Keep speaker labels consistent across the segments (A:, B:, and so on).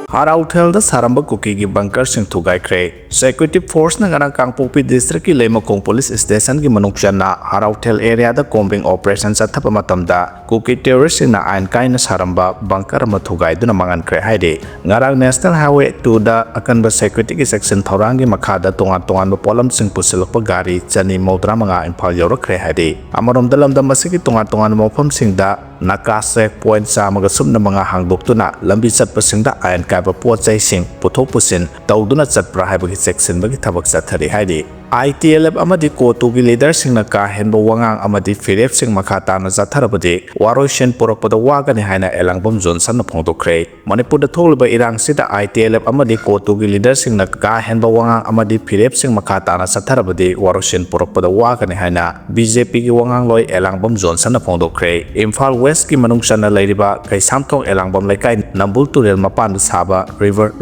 A: Harauthel the Saramba Kuki bunkers in thugaikhre. Security force na ganang Kangpopi district ki Lemokong police station ki manuksyan na Harauthel area da combing operation sa tapamatamda Kuki terrorist na ain kain na Saramba bunker mathugay do na mangan kre haide. Ngarang National Highway 2 da akan ba security ki section thorangi makada tungan polam sing pusilok pa gari chani modra mga impal yorak kre haide. Amarom dalam da masiki tungan mopam sing da nakasek point sa magasum na mga hangdok to na lambi sat pasing da ayan kaba po chay sing putok pusin tawdo na sat prahay bagi section bagi tabak sa thari haidi ITLF amadi kotu gi leader sing na kahen bo wangang amadi firep sing makata na zatharabadi waroshen porakpada wagani haina elangbom johnson na phongdokhre Manipur da tholiba irang sida ITLF amadi kotu gi leader sing na kahen bo wangang amadi firep sing makata na zatharabadi waroshen porakpada wagani haina BJP gi wangang loi elangbom johnson na phongdokhre Imphal West ki manungsan na lairiba kay samthong elangbom laikai nambul turel mapan saba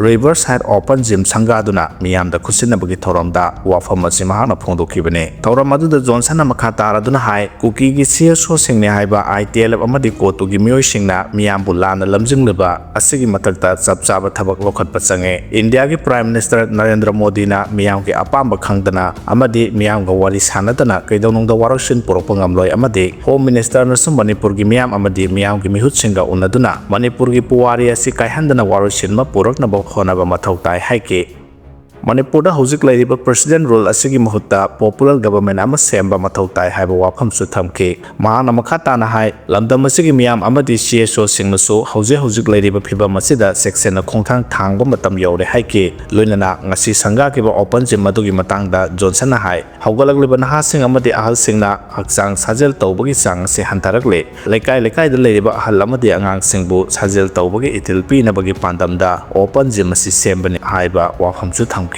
A: riverside open gym sangaduna miyam da khusin na bagi thoromda wafam Simahana Pondo Kibane. Tauramadu the Johnson Makatara Duna High, Kuki Sia sing ne haiba ITL Amadi Kotu Gimio Singna, Miambulan, Lamjing Liba, Asigi Matata, Sabsaba Tabak Lokat Pasange, India Prime Minister Narendra Modi na Miamki Apamba Kangdana, Amadi Miamga Walis Hanadana, Kaidong the Waroshin Poropangamloy Amadi, Home Minister Nasum Manipur Gimiam Amadi Miamgi Mihutsinga Unaduna, Manipur Gipuari Asikai Handana Waroshin Mapurak Nabokona Matautai Haike. Manipur da hojik laiba president role asigi mahutta popular government ama semba mathau tai haiba wafam su thamke mahana makhata na hai lamdam asigi miyam amadi CSO singna so hojik laiba phiba masida section na khongthang thangba matam yore haike loinana ngasi sanga ke ba open gym madugi matang da Johnson na hai haugalakliba na ha sing amadi ahal singna hakchang sajel tawbagi sang se hantarakle lekai da laiba ahal amadi angang singbu sajel tawbagi itilpi na bagi pandam da open gym asi sembani haiba wafam su thamke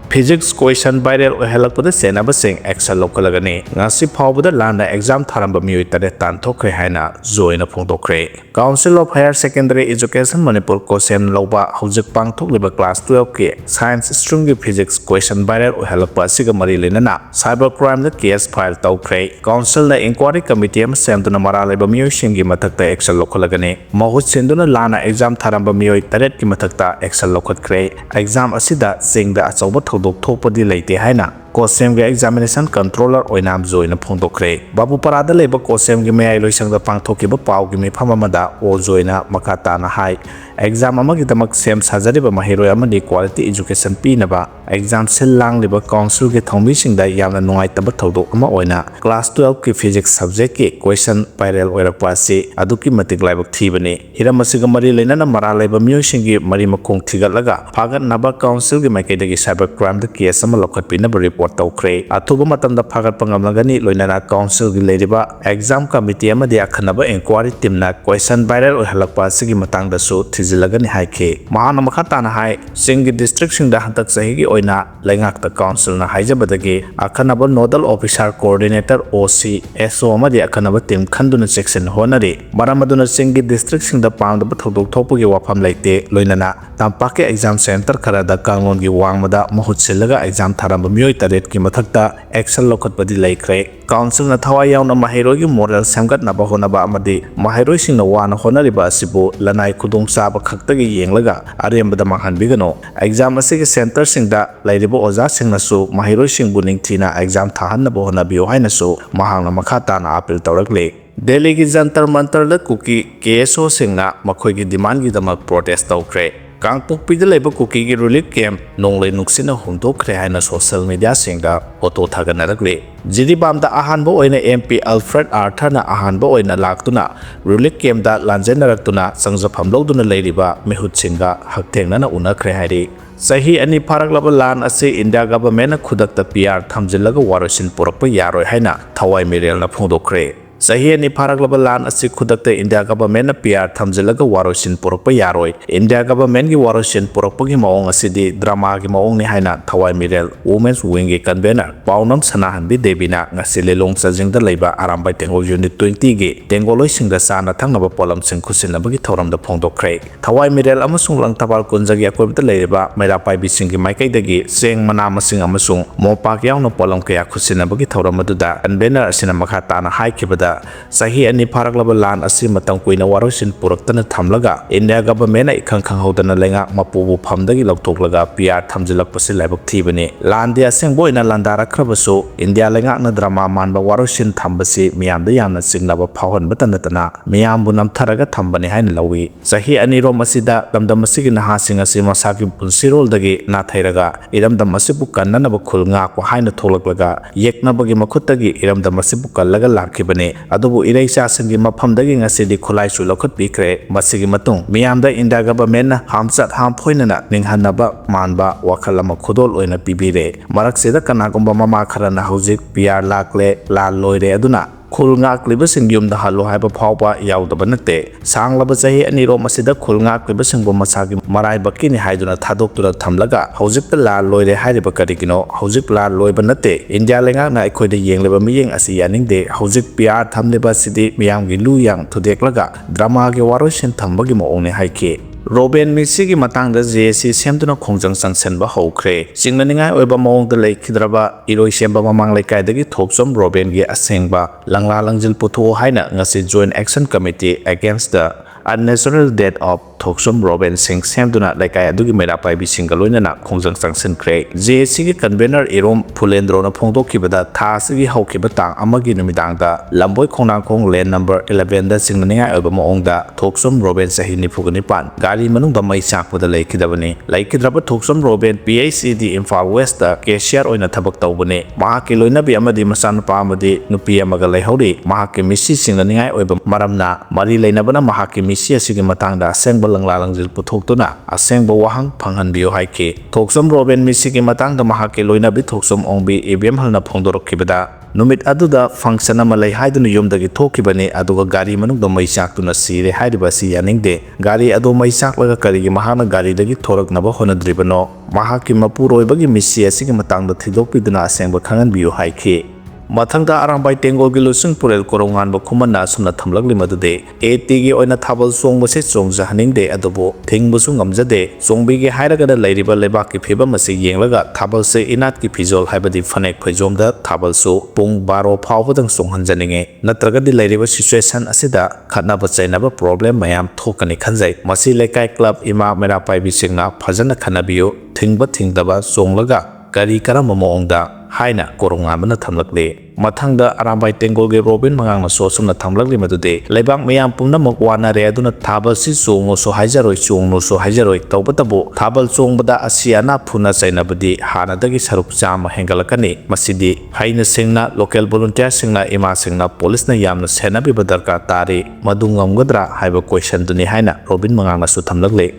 A: Physics question viral oihalakpada senaba sing action lokalagani ngasi phawbada landa exam tharamba mioi tare tanthokre haina joina phongdokhre Council of Higher Secondary Education Manipur kosem loba hojik pangthokliba class 12 ke science stream gi physics question viral oihalakpa siga mari lenana cyber crime da case file tawkhre council na inquiry committee am semduna maralaiba mioi singi mathakta action lokalagani mahut senduna lana exam tharamba mioi taret ki mathakta action lokhatkre exam asida singda achawba Dok Topodi Late Haina, Kosem examination controller oinam join a Pondokre, Babu Parada labor Kosem Gimay Loisang the Pangtoki Pau Gimi Pamamada, or Joina Makatana High, exam Amagitamak Sem Hazariba Mahiro Amadi Quality Education Pinaba, exam Silang Liber Council get home wishing that Yana Noita Batodo Oina, class 12 ki physics subject question viral or Pasi, Aduki Matic Labok Tibani, Hiramasigamari Lena Mara labor musing Marimakong Tigalaga, Pagan Naba Council Gimakadagi cyber crime the case Samalokat Pinaba report tawkhre athuba matamda phagat pangamlagani loinana council gi leiba exam committee amadi akhanaba inquiry team na question viral oihalakpa sigi matangda su thizilagani haike mahana makhata na hai singi district sing da hantak sahi gi oina lengak ta council na haijabadagi akhanaba nodal officer coordinator OC SO amadi akhanaba team khanduna section honari maramaduna singi district sing da pangda thodok thopugi wafam leite loinana tampake exam center khara da kangon gi wangmada mahut silaga exam tharamba mioi taret ki mathakta action lokhat badi laikre council na thawai yauna mahiro gi moral samgat na bahona ba amadi mahiro sing na wana honari ba sibu lanai khudong saba khakta gi yenglaga arembada mahan bigano exam asigi center sing da lairibo oja sing na su mahiro sing buning thina exam thahan na bahona bio haina su mahang na makhata na appeal tawrakle Delhi ki jantar mantar da Kuki KSO sing na makhoi gi demand gi damak protest tawkre Kangpopi da leba Kuki gi relief camp nonglei nuksina humdokhre haina social media singda photo thaganarakle Jidibam da ahanba oina MP Alfred Arthur na ahanba oina laktuna relief camp da lanjenaratuna sangjafam loduna leiriba mehut singa haktengna na unakhre hairi Sahi ani pharaklaba lan ase India government khudakta PR thamjilaga warosin porakpa yaroi haina thawai mirel na phongdokhre Sahi ani pharaklaba lan asi khudakta India government na PR thamjilaga warosin porakpa yaroi India government gi warosin porakpa gi maong asidi drama gi maong ni haina thawai mirel women's wing gi convener paunam sanahanbi debina ngasi lelong sajing da leiba arambai tengol unit 20 gi tengoloi singda sana thangnaba polam sing khusinaba gi thoram da phongdokhre thawai mirel amasung lang tabal kunjagi akoibta leiba mairapai bising gi maikai dagi seng mana masing amasung mopak yauna polam kaya khusinaba gi thoram aduda convener asina makha tana haikibada masida sahi ani pharaklaba lan asi matam kuina warosin puraktana thamlaga India government ikhang khang hodana lenga mapubu phamdagi loktoklaga PR thamjilak pasi laibak thibani landi aseng boina landara khrabasu India lenga na drama manba warosin thambasi miyamda yamna singnaba phawhan batanatana miyambu namtharaga thambani hain lawi sahi ani ro masida damdam masigi naha singa si masaki punsirol dagi na thairaga iramdam masibu kannanaba khulnga ko haina tholaklaga yeknabagi makhutagi iramdam masibu kallaga lakhibani adubu ireisa sangi maphamdagi ngasidi khulai su lokhot bikre masigi matung miyamda India government na hamsat ham phoinana ninghanaba manba wakhalama khudol oina pibire maraksida kanagumba mama kharana hojik PR lakle la loire aduna khulngak libasing yumda halo haiba phawba yaudaba nate sanglaba chahi aniro masida khulngak libasing bo masagi marai bakini haiduna thadoktura thamlaga hojik la loire haiba karigino hojik la loiba nate India lenga na ikhoida yengleba miyeng asi yaningde hojik PR thamleba sidi miyamgi luyang thudeklaga drama ge warosin thambagi moongni haike Robin Mixigi matangda JC semduna khongjang sangsenba hokre singnaningai oiba mawngda leikhidraba iroi semba mamang leikaidagi thoksom Robin gi asengba langla langjil putho haina ngasi joint action committee against the unnatural death of thoksom Robin Singh semduna laikai adugi merapai bi singaloina na khongjang sangsen kre JC gi convener Irom Phulendro na phongdokhibada thasigi hokhiba tang amagi numidangda lamboi khongnang khong lane number 11 da singnaningai oiba mawngda thoksom Robin sahi nifugani pan gari manungda mai sakpada leikidabani laikidraba thoksom Robin PhD Imphal West da cashier oina thabak tawbani mahaki loinabi amadi masanapa amadi nupi amaga leihori mahaki misi singnaningai oiba maramna mari leinabana mahaki misi asigi matangda asengba langla langjil puthoktuna asengba wahang phanghanbiyo haike thoksom Robin misi gi matangda mahaki loinabi thoksom ongbi EBM halna phongdorokhibada numit aduda function ama lei haiduna yumdagi thokibani aduga gari manungda mai saktuna sire hairiba si yaningde gari adu mai saklaga karigi mahana gari dagi thoraknaba honadribano mahaki mapuroibagi misi asigi matangda thidokpiduna asengba khanganbiyo haike mathangda arambai tengol gi lusung purel korongan bo khumana sumna thamlagli madude eti gi oina thabal song bose chongja haningde adubo thingbusu ngamjade chongbi gi hairaga da leiriba lebak ki pheba masi yenglaga thabal se inat ki phijol haibadi phanek phajomda thabal su pung 12 phawbadang songhanjaninge natraga di leiriba situation asida khatna bachainaba problem mayam thokani khanjai masi lekai club ima mera paibi singna phajana khanabiyo thingba thingdaba chonglaga kari karama moongda haina korongamana thamlakle mathangda arambai tengolge Robin mangang so sumna thamlakli madude leibang mayam pumnamok wanare aduna thabal si chongo so haijaroi chongno so haijaroi tawbatabu thabal chongbada asiana phuna chainabadi hanadagi saruk chama hengalakani masidi haina singna local volunteer singna ima singna police na yamna senabi badarka tari madungamgadra haiba question duni haina Robin mangang su thamlakle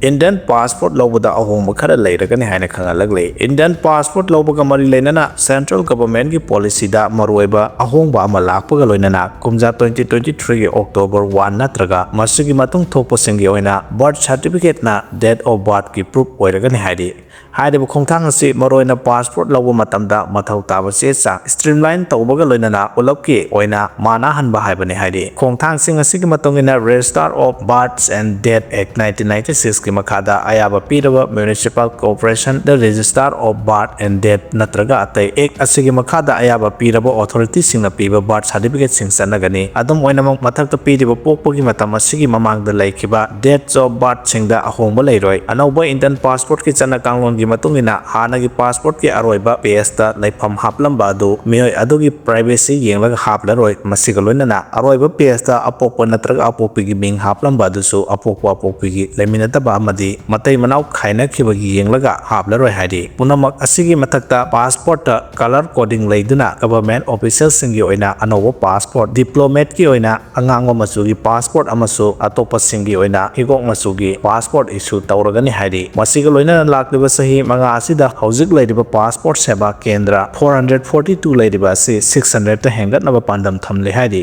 A: Indian passport lobada ahongba khara leiragani haina khangalagle Indian passport lobaga mari leinana central government gi policy da maroiba ahongba ama lakpaga loinana kumja 2023 gi October 1 natraga masigi matung thokpa singi oina birth certificate na date of birth gi proof oiragani haidi haideba khongthang asi maroina passport lobo matamda mathau taba se cha streamline tawbaga loinana ulapki oina mana hanba haibani haidi khongthang sing asigi matongina register of births and death act 1996 ki makhada ayaba piraba municipal corporation the register of birth and death natraga atai act asigi makhada ayaba piraba authority singna piba birth certificate sing sanagani adum oina mathakta piriba pokpogi matam asigi mamangda laikiba dates of birth singda ahongba leiroi anauba Indian passport ki chana kanglon gi matungina hanagi passport ki aroiba page ta laifam haplamba adu mioi adugi privacy yenglaga haplaroi masiga loinana aroiba page ta apokpa natraga apokpi gi ming haplamba adu so apokpi gi leminataba amadi matai manau khaina khibagi yenglaga haplaroi haidi punamak asigi mathakta passport ta color coding leiduna government officials singi oina anowo passport diplomat ki oina angangwa masugi passport amaso atopa singi oina higok masugi passport issue tawragani haidi masiga loinana lakliba sahi manga asida hojik leiriba passport seba kendra 442 leiriba si 600 ta hengat naba pandam thamle haidi